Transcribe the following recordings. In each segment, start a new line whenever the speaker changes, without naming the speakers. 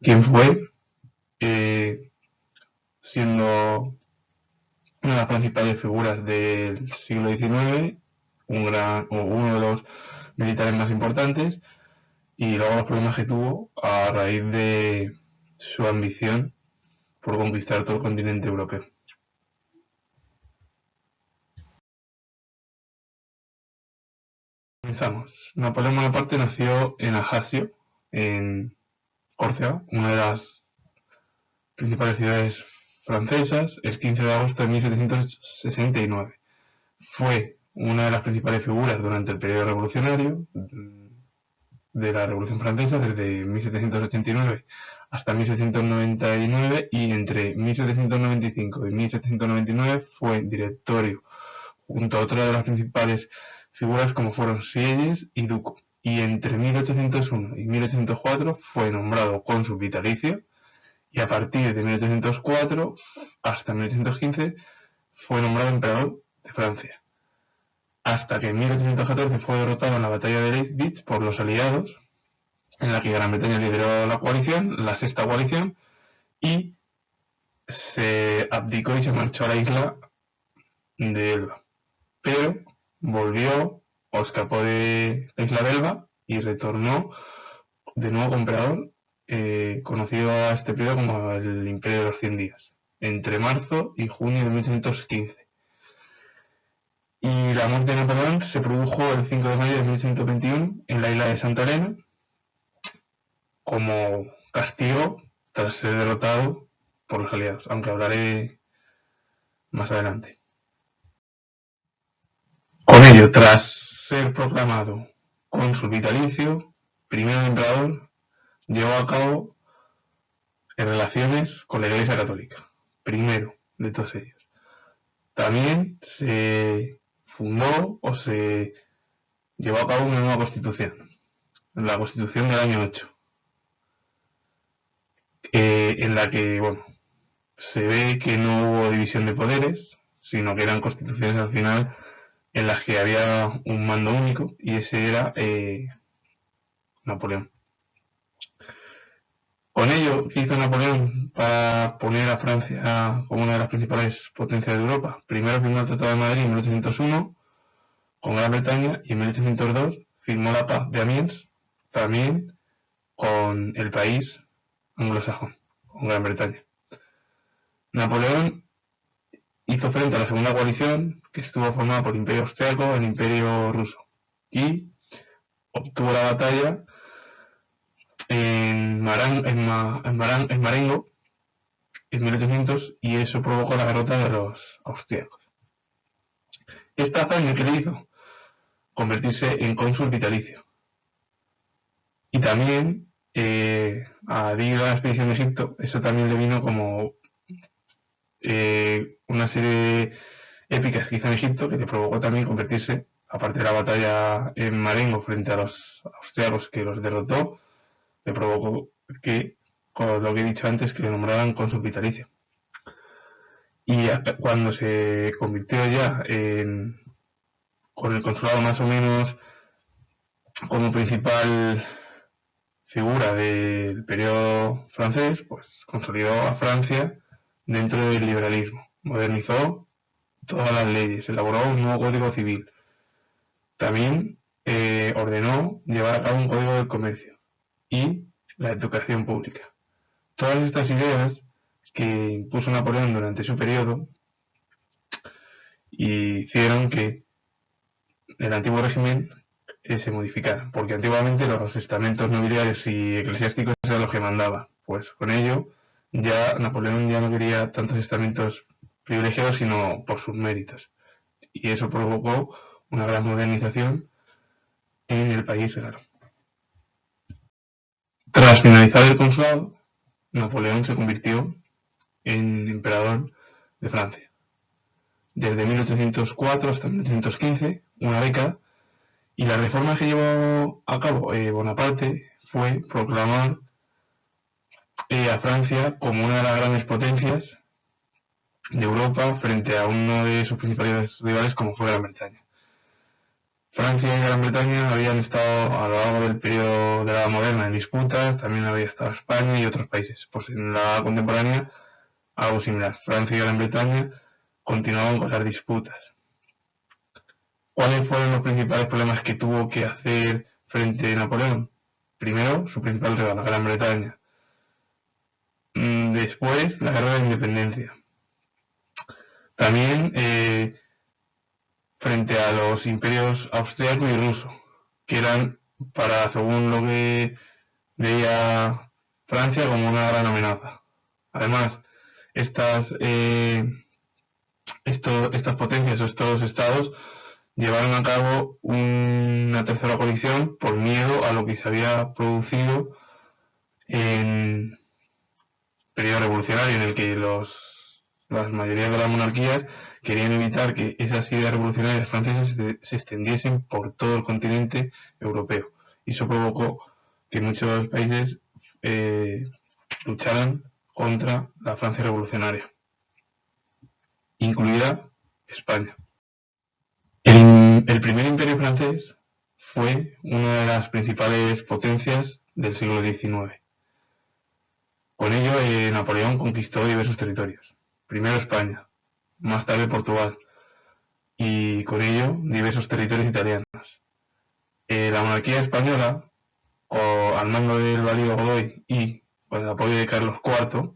quien fue, siendo una de las principales figuras del siglo XIX, uno de los militares más importantes, y luego los problemas que tuvo a raíz de su ambición por conquistar todo el continente europeo. Comenzamos. Napoleón Bonaparte nació en Ajaccio, en Córcega, una de las principales ciudades francesas, el 15 de agosto de 1769. Fue una de las principales figuras durante el periodo revolucionario de la Revolución Francesa, desde 1789 hasta 1799, y entre 1795 y 1799 fue directorio junto a otras de las principales figuras como fueron Sieyès y Ducos, y entre 1801 y 1804 fue nombrado cónsul vitalicio, y a partir de 1804 hasta 1815 fue nombrado emperador de Francia, hasta que en 1814 fue derrotado en la batalla de Leipzig por los aliados, en la que Gran Bretaña lideró la coalición, la sexta coalición, y se abdicó y se marchó a la isla de Elba. Pero volvió o escapó de la isla de Elba y retornó de nuevo como emperador, conocido a este periodo como el Imperio de los 100 días, entre marzo y junio de 1815. Y la muerte de Napoleón se produjo el 5 de mayo de 1821 en la isla de Santa Elena, como castigo tras ser derrotado por los aliados, aunque hablaré más adelante. Con ello, tras ser proclamado cónsul vitalicio, primero emperador, llevó a cabo relaciones con la Iglesia Católica, primero de todos ellos. También se fundó o se llevó a cabo una nueva constitución, la Constitución del año 8, en la que, se ve que no hubo división de poderes, sino que eran constituciones al final en las que había un mando único, y ese era Napoleón. Con ello, ¿qué hizo Napoleón para poner a Francia como una de las principales potencias de Europa? Primero firmó el Tratado de Madrid en 1801 con Gran Bretaña, y en 1802 firmó la Paz de Amiens, también con el país anglosajón, con Gran Bretaña. Napoleón hizo frente a la segunda coalición, que estuvo formada por el Imperio Austriaco y el Imperio Ruso, y obtuvo la batalla en Marengo en 1800, y eso provocó la derrota de los austriacos. Esta hazaña que le hizo convertirse en cónsul vitalicio, y también a ir a la expedición de Egipto, eso también le vino como una serie de épicas que hizo en Egipto, que le provocó también convertirse, aparte de la batalla en Marengo frente a los austriacos que los derrotó, le provocó que, con lo que he dicho antes, que le nombraran cónsul vitalicio. Y cuando se convirtió ya con el consulado más o menos como principal figura del periodo francés, pues consolidó a Francia dentro del liberalismo, modernizó todas las leyes, elaboró un nuevo código civil. También ordenó llevar a cabo un código del comercio y la educación pública. Todas estas ideas que impuso Napoleón durante su periodo hicieron que el antiguo régimen se modificara, porque antiguamente los estamentos nobiliarios y eclesiásticos eran los que mandaban. Pues con ello ya Napoleón ya no quería tantos estamentos privilegiados, sino por sus méritos, y eso provocó una gran modernización en el país, claro. Tras finalizar el consulado, Napoleón se convirtió en emperador de Francia. Desde 1804 hasta 1815, una década, y la reforma que llevó a cabo Bonaparte fue proclamar a Francia como una de las grandes potencias de Europa frente a uno de sus principales rivales, como fue Gran Bretaña. Francia y Gran Bretaña habían estado a lo largo del periodo de la Edad Moderna en disputas, también había estado España y otros países. Pues en la Edad Contemporánea, algo similar. Francia y Gran Bretaña continuaban con las disputas. ¿Cuáles fueron los principales problemas que tuvo que hacer frente a Napoleón? Primero, su principal rival, Gran Bretaña. Después, la Guerra de la Independencia. También frente a los imperios austriaco y ruso, que eran, según lo que veía Francia, como una gran amenaza. Además, estas potencias o estos estados llevaron a cabo una tercera coalición por miedo a lo que se había producido en el periodo revolucionario, en el que las mayorías de las monarquías querían evitar que esas ideas revolucionarias francesas se extendiesen por todo el continente europeo. Y eso provocó que muchos países lucharan contra la Francia revolucionaria, incluida España. El primer imperio francés fue una de las principales potencias del siglo XIX. Con ello, Napoleón conquistó diversos territorios. Primero España, más tarde Portugal, y con ello diversos territorios italianos. La monarquía española, al mando del valido Godoy y con el apoyo de Carlos IV,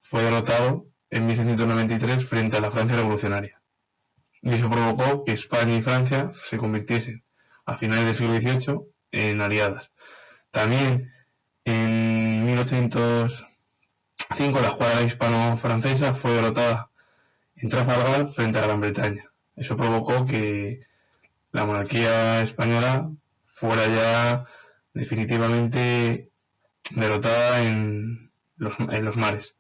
fue derrotado en 1693 frente a la Francia revolucionaria. Y eso provocó que España y Francia se convirtiesen a finales del siglo XVIII en aliadas. También en 1805 la escuadra hispano-francesa fue derrotada en Trafalgar frente a Gran Bretaña. Eso provocó que la monarquía española fuera ya definitivamente derrotada en los mares.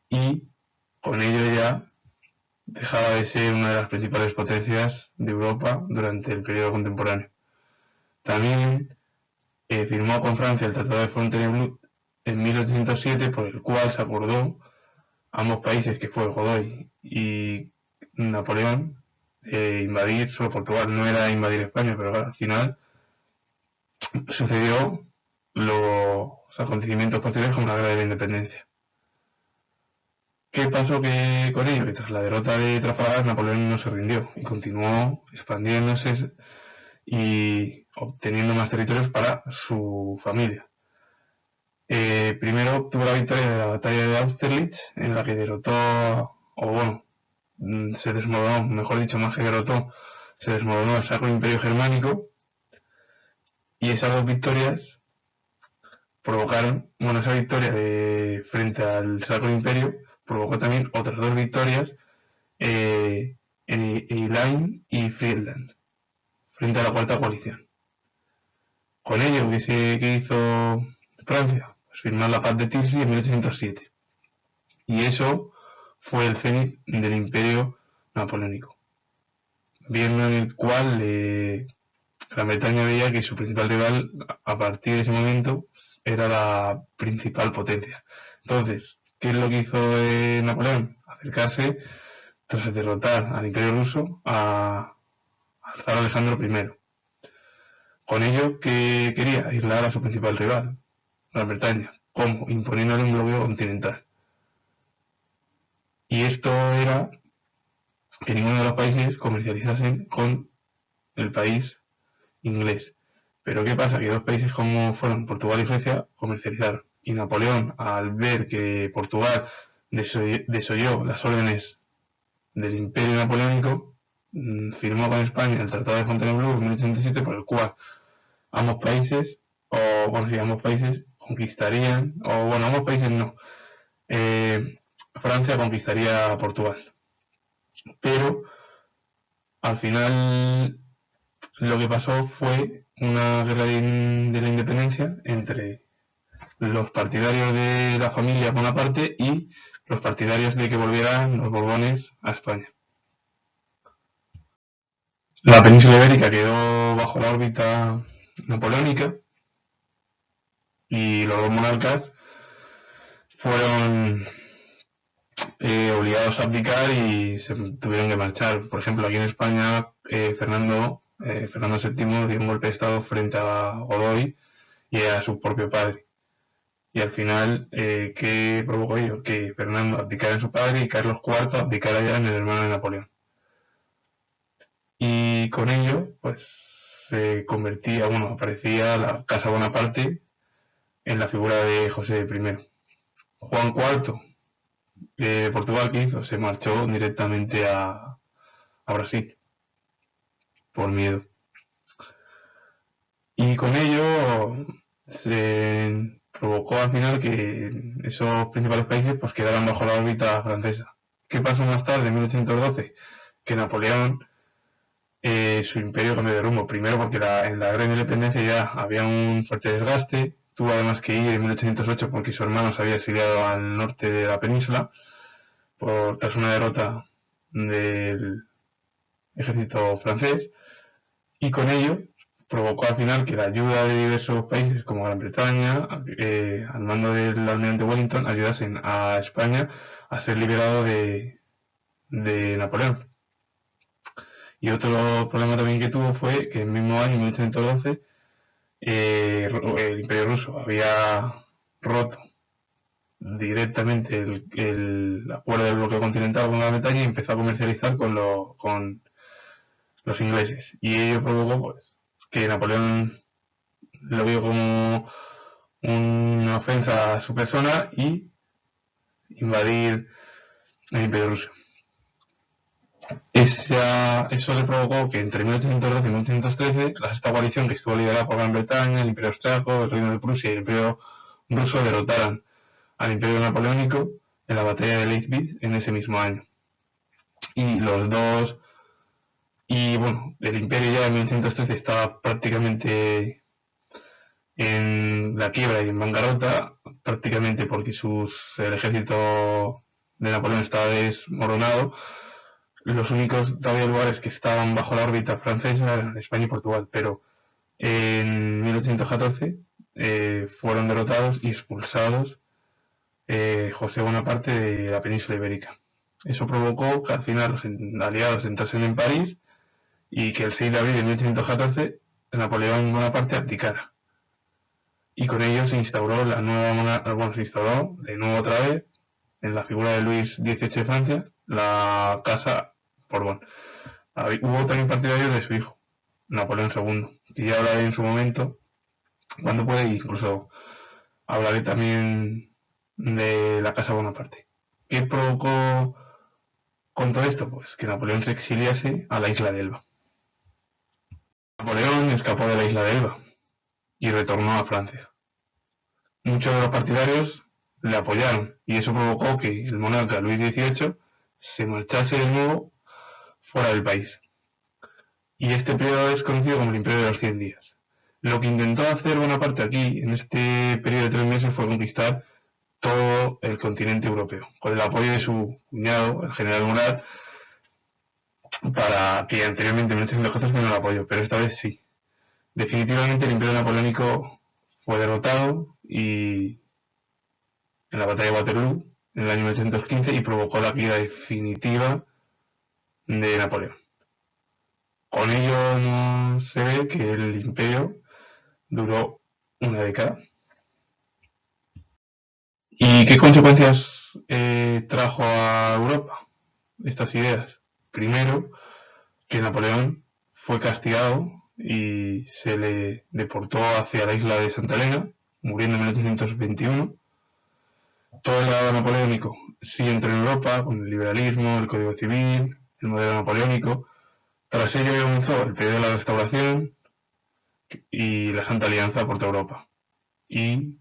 Y con ello ya dejaba de ser una de las principales potencias de Europa durante el periodo contemporáneo. También firmó con Francia el Tratado de Fontainebleau en 1807, por el cual se acordó ambos países, que fue Godoy y Napoleón, invadir solo Portugal. No era invadir España, pero al final sucedió los acontecimientos posteriores como la Guerra de la Independencia. ¿Qué pasó con ello? Que tras la derrota de Trafalgar, Napoleón no se rindió y continuó expandiéndose y obteniendo más territorios para su familia. Primero obtuvo la victoria en la batalla de Austerlitz, en la que se desmoronó, mejor dicho, más que derrotó, se desmoronó el Sacro Imperio Germánico, y esas dos victorias provocaron, esa victoria frente al Sacro Imperio provocó también otras dos victorias en Elaine y Friedland, frente a la Cuarta Coalición. Con ello, ¿qué hizo Francia? Pues firmar la Paz de Tilsit en 1807. Y eso fue el cenit del Imperio Napoleónico, viendo en el cual Gran Bretaña veía que su principal rival, a partir de ese momento, era la principal potencia. Entonces, ¿qué es lo que hizo Napoleón? Acercarse, tras derrotar al Imperio Ruso, al zar Alejandro I. Con ello, ¿qué quería? Aislar a su principal rival, Gran Bretaña. ¿Cómo? Imponiéndole un bloqueo continental. Y esto era que ninguno de los países comercializasen con el país inglés. Pero ¿qué pasa? Que dos países como fueron Portugal y Suecia comercializaron. Y Napoleón, al ver que Portugal desoyó las órdenes del Imperio Napoleónico, firmó con España el Tratado de Fontainebleau en 1807, por el cual ambos países conquistarían, ambos países no, Francia conquistaría a Portugal. Pero al final lo que pasó fue una guerra de la independencia entre los partidarios de la familia Bonaparte y los partidarios de que volvieran los Borbones a España. La península ibérica quedó bajo la órbita napoleónica y los dos monarcas fueron obligados a abdicar y se tuvieron que marchar. Por ejemplo, aquí en España, Fernando Fernando VII dio un golpe de estado frente a Godoy y a su propio padre. Y al final, ¿qué provocó ello? Que Fernando abdicara en su padre y Carlos IV abdicara ya en el hermano de Napoleón. Y con ello, pues se convertía, bueno, aparecía la Casa Bonaparte en la figura de José I. Juan IV de Portugal, ¿qué hizo? Se marchó directamente a Brasil por miedo. Y con ello se provocó al final que esos principales países pues quedaran bajo la órbita francesa. ¿Qué pasó más tarde, en 1812? Que Napoleón, su imperio cambió de rumbo. Primero porque en la Gran Independencia ya había un fuerte desgaste. Tuvo además que ir en 1808 porque su hermano se había exiliado al norte de la península tras una derrota del ejército francés. Y con ello provocó al final que la ayuda de diversos países como Gran Bretaña, al mando del almirante Wellington, ayudasen a España a ser liberado de Napoleón. Y otro problema también que tuvo fue que en el mismo año, en 1812, el Imperio Ruso había roto directamente el acuerdo del bloqueo continental con Gran Bretaña y empezó a comercializar con los ingleses. Y ello provocó pues que Napoleón lo vio como una ofensa a su persona y invadir el Imperio Ruso. Eso le provocó que entre 1812 y 1813 esta coalición, que estuvo liderada por Gran Bretaña, el Imperio Austriaco, el Reino de Prusia y el Imperio Ruso, derrotaran al Imperio Napoleónico en la batalla de Leipzig en ese mismo año. Y bueno, el Imperio ya en 1813 estaba prácticamente en la quiebra y en bancarrota, prácticamente porque el ejército de Napoleón estaba desmoronado. Los únicos todavía lugares que estaban bajo la órbita francesa eran España y Portugal, pero en 1814 fueron derrotados y expulsados José Bonaparte de la península ibérica. Eso provocó que al final los aliados entrasen en París y que el 6 de abril de 1814 Napoleón Bonaparte abdicara. Y con ello se instauró se instauró de nuevo otra vez en la figura de Luis XVIII de Francia la Casa Borbón. Hubo también partidarios de su hijo, Napoleón II, que ya hablaré en su momento, cuando pueda, e incluso hablaré también de la Casa Bonaparte. ¿Qué provocó con todo esto? Pues que Napoleón se exiliase a la isla de Elba. Napoleón escapó de la isla de Elba y retornó a Francia. Muchos de los partidarios le apoyaron y eso provocó que el monarca Luis XVIII se marchase de nuevo fuera del país. Y este periodo es conocido como el Imperio de los 100 días. Lo que intentó hacer Bonaparte aquí, en este periodo de 3 meses, fue conquistar todo el continente europeo, con el apoyo de su cuñado, el general Murat, para que anteriormente en 1814 no lo apoyó, pero esta vez sí. Definitivamente el Imperio Napoleónico fue derrotado y en la batalla de Waterloo en el año 1815 y provocó la caída definitiva de Napoleón. Con ello no se ve que el imperio duró una década. ¿Y qué consecuencias trajo a Europa estas ideas? Primero, que Napoleón fue castigado y se le deportó hacia la isla de Santa Elena, muriendo en 1821. Todo el legado napoleónico sí entró en Europa con el liberalismo, el código civil, el modelo napoleónico. Tras ello comenzó el periodo de la Restauración y la Santa Alianza por toda Europa. Y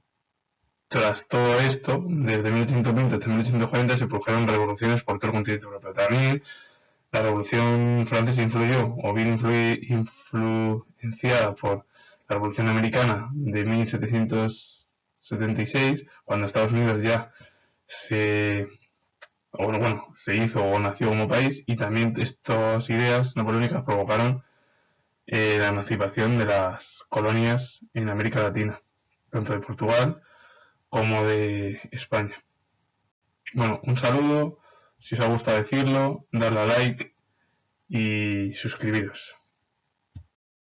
tras todo esto, desde 1820 hasta 1840 se produjeron revoluciones por todo el continente europeo. También la Revolución Francesa influyó, o bien influenciada por la Revolución Americana de 1776, cuando Estados Unidos ya se hizo o nació como país, y también estas ideas napoleónicas provocaron la emancipación de las colonias en América Latina, tanto de Portugal como de España. Bueno, un saludo, si os ha gustado decirlo, darle a like y suscribiros.